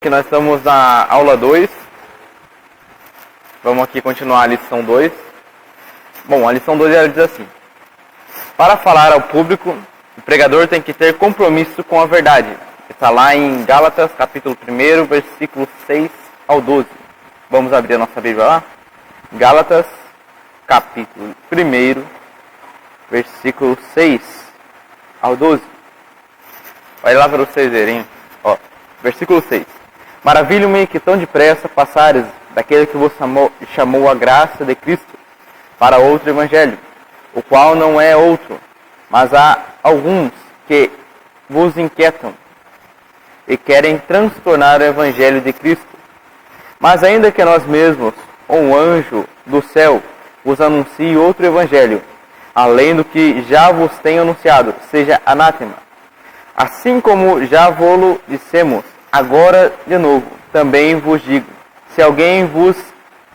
Que nós estamos na aula 2. Vamos aqui continuar a lição 2. Bom, a lição 2 ela diz assim: para falar ao público, o pregador tem que ter compromisso com a verdade. Está lá em Gálatas, capítulo 1, versículo 6 ao 12. Vamos abrir a nossa Bíblia lá? Gálatas, capítulo 1, versículo 6 ao 12. Vai lá para vocês verem. Ó, versículo 6. Maravilho-me que tão depressa passares daquele que vos chamou a graça de Cristo para outro evangelho, o qual não é outro, mas há alguns que vos inquietam e querem transtornar o evangelho de Cristo. Mas ainda que nós mesmos, ou um anjo do céu, vos anuncie outro evangelho, além do que já vos tenho anunciado, seja anátema. Assim como já vô-lo dissemos, agora de novo, também vos digo, se alguém vos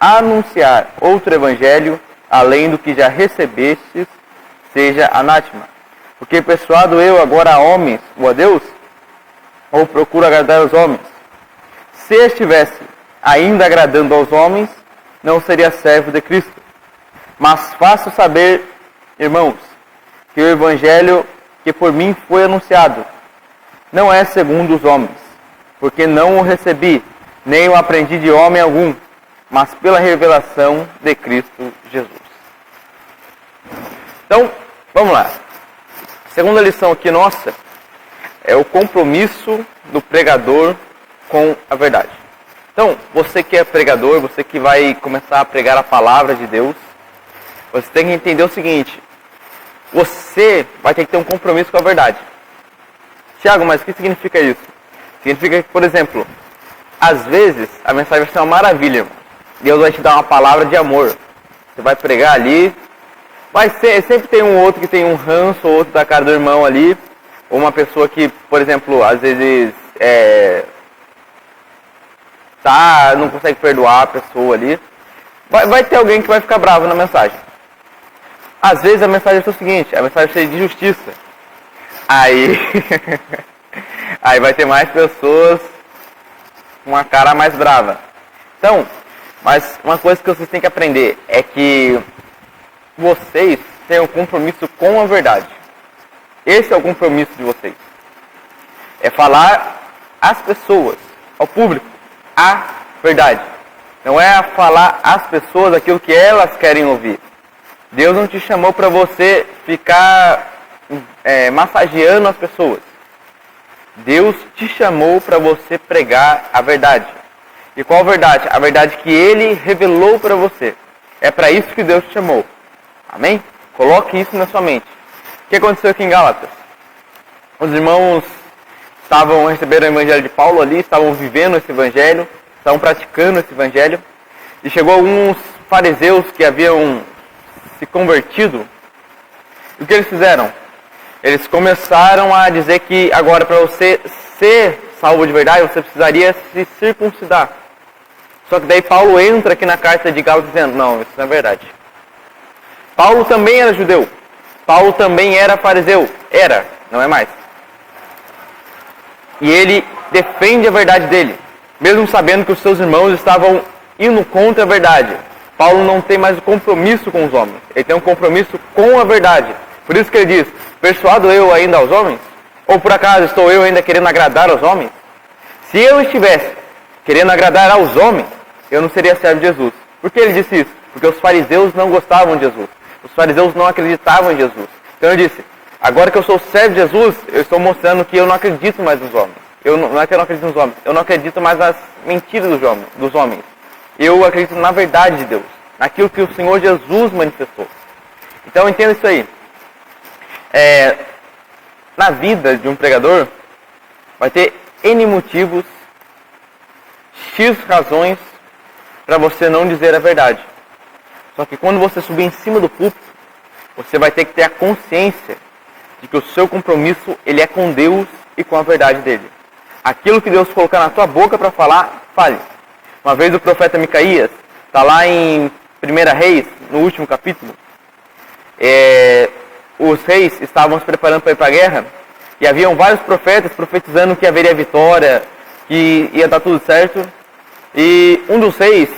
anunciar outro evangelho, além do que já recebestes, seja anátema. Porque persuado eu agora a homens ou a Deus, ou procuro agradar aos homens? Se estivesse ainda agradando aos homens, não seria servo de Cristo. Mas faço saber, irmãos, que o evangelho que por mim foi anunciado não é segundo os homens, porque não o recebi, nem o aprendi de homem algum, mas pela revelação de Cristo Jesus. Então, vamos lá. A segunda lição aqui nossa é o compromisso do pregador com a verdade. Então, você que é pregador, você que vai começar a pregar a palavra de Deus, você tem que entender o seguinte: você vai ter que ter um compromisso com a verdade. Tiago, mas o que significa isso? Significa que, por exemplo, às vezes a mensagem vai ser uma maravilha, irmão. Deus vai te dar uma palavra de amor. Você vai pregar ali, sempre tem um outro que tem um ranço, ou outro da cara do irmão ali, ou uma pessoa que, por exemplo, às vezes não consegue perdoar a pessoa ali. Vai ter alguém que vai ficar bravo na mensagem. Às vezes a mensagem é o seguinte, a mensagem é de justiça. Aí vai ter mais pessoas com uma cara mais brava. Então, mas uma coisa que vocês têm que aprender é que vocês têm um compromisso com a verdade. Esse é o compromisso de vocês. É falar às pessoas, ao público, a verdade. Não é falar às pessoas aquilo que elas querem ouvir. Deus não te chamou para você ficar massageando as pessoas. Deus te chamou para você pregar a verdade. E qual a verdade? A verdade que Ele revelou para você. É para isso que Deus te chamou. Amém? Coloque isso na sua mente. O que aconteceu aqui em Gálatas? Os irmãos receberam o evangelho de Paulo ali, estavam vivendo esse evangelho, estavam praticando esse evangelho. E chegou alguns fariseus que haviam se convertido. E o que eles fizeram? Eles começaram a dizer que agora, para você ser salvo de verdade, você precisaria se circuncidar. Só que daí Paulo entra aqui na carta de Gálatas dizendo, não, isso não é verdade. Paulo também era judeu. Paulo também era fariseu. Era, não é mais. E ele defende a verdade dele, mesmo sabendo que os seus irmãos estavam indo contra a verdade. Paulo não tem mais o compromisso com os homens. Ele tem um compromisso com a verdade. Por isso que ele diz, persuado eu ainda aos homens? Ou por acaso estou eu ainda querendo agradar aos homens? Se eu estivesse querendo agradar aos homens, eu não seria servo de Jesus. Por que ele disse isso? Porque os fariseus não gostavam de Jesus. Os fariseus não acreditavam em Jesus. Então ele disse, agora que eu sou servo de Jesus, eu estou mostrando que eu não acredito mais nos homens. Não é que eu não acredito nos homens, eu não acredito mais nas mentiras dos homens. Eu acredito na verdade de Deus, naquilo que o Senhor Jesus manifestou. Então entenda isso aí. Na vida de um pregador, vai ter N motivos, X razões para você não dizer a verdade. Só que quando você subir em cima do púlpito, você vai ter que ter a consciência de que o seu compromisso ele é com Deus e com a verdade dele. Aquilo que Deus colocar na tua boca para falar, fale. Uma vez o profeta Micaías, está lá em 1 Reis, no último capítulo, os reis estavam se preparando para ir para a guerra, e haviam vários profetas profetizando que haveria vitória, que ia dar tudo certo. E um dos reis,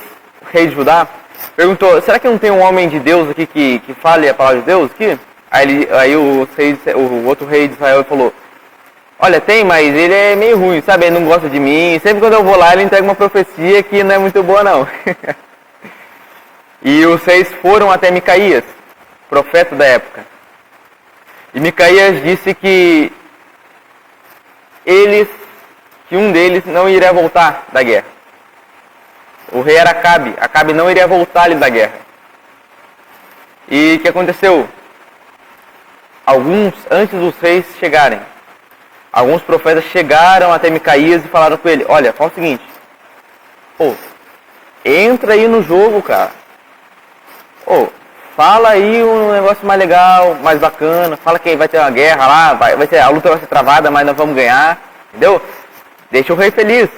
o rei de Judá, perguntou, será que não tem um homem de Deus aqui que fale a palavra de Deus aqui? Aí o outro rei de Israel falou, olha, tem, mas ele é meio ruim, sabe? Ele não gosta de mim. Sempre quando eu vou lá, ele entrega uma profecia que não é muito boa, não. E os reis foram até Micaías, profeta da época. E Micaías disse que um deles não iria voltar da guerra. O rei era Acabe. Acabe não iria voltar ali da guerra. E o que aconteceu? Antes dos reis chegarem, alguns profetas chegaram até Micaías e falaram com ele, olha, fala o seguinte, entra aí no jogo, cara. Fala aí um negócio mais legal, mais bacana, fala que vai ter uma guerra lá, a luta vai ser travada, mas nós vamos ganhar, entendeu? Deixa o rei feliz.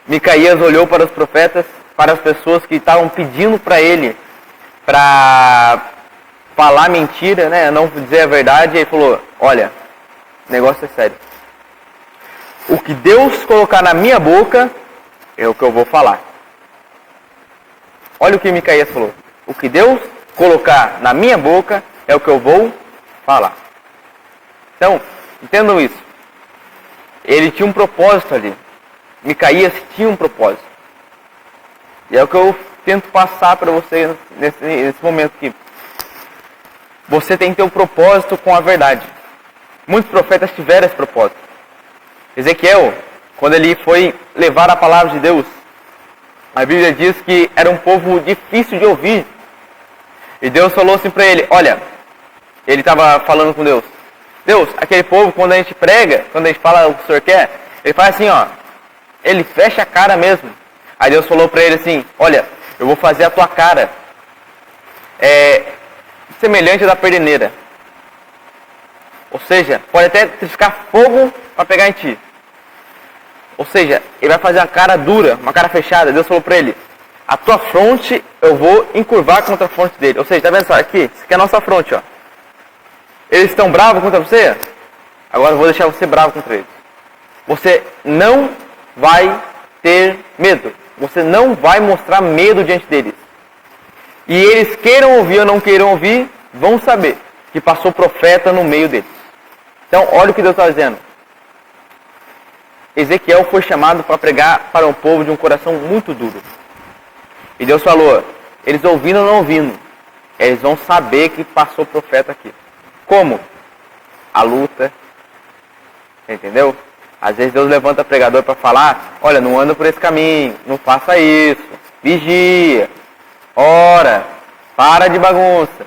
Micaías olhou para os profetas, para as pessoas que estavam pedindo para ele, para falar mentira, né, não dizer a verdade, e ele falou, olha, o negócio é sério. O que Deus colocar na minha boca é o que eu vou falar. Olha o que Micaías falou. O que Deus colocar na minha boca é o que eu vou falar. Então, entendam isso. Ele tinha um propósito ali. Micaías tinha um propósito. E é o que eu tento passar para você nesse momento aqui. Você tem que ter um propósito com a verdade. Muitos profetas tiveram esse propósito. Ezequiel, quando ele foi levar a palavra de Deus, a Bíblia diz que era um povo difícil de ouvir. E Deus falou assim para ele, olha, ele estava falando com Deus. Deus, aquele povo, quando a gente prega, quando a gente fala o que o Senhor quer, ele faz assim, ele fecha a cara mesmo. Aí Deus falou para ele assim, olha, eu vou fazer a tua cara semelhante à da perdeneira. Ou seja, pode até ficar fogo para pegar em ti. Ou seja, ele vai fazer uma cara dura, uma cara fechada. Deus falou para ele, a tua fronte eu vou encurvar contra a fronte dele. Ou seja, tá vendo só? Aqui, isso aqui é a nossa fronte, ó. Eles estão bravos contra você? Agora eu vou deixar você bravo contra eles. Você não vai ter medo. Você não vai mostrar medo diante deles. E eles queiram ouvir ou não queiram ouvir, vão saber que passou profeta no meio deles. Então, olha o que Deus está dizendo. Ezequiel foi chamado para pregar para um povo de um coração muito duro. E Deus falou, eles ouvindo ou não ouvindo, eles vão saber que passou profeta aqui. Como? A luta. Entendeu? Às vezes Deus levanta pregador para falar, olha, não anda por esse caminho, não faça isso, vigia, ora, para de bagunça.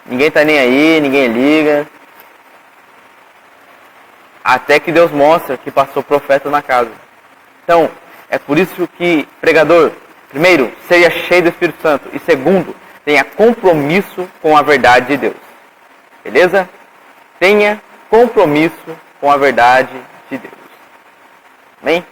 Ninguém está nem aí, ninguém liga. Até que Deus mostra que passou profeta na casa. Então, é por isso que, pregador, primeiro, seja cheio do Espírito Santo. E segundo, tenha compromisso com a verdade de Deus. Beleza? Tenha compromisso com a verdade de Deus. Amém?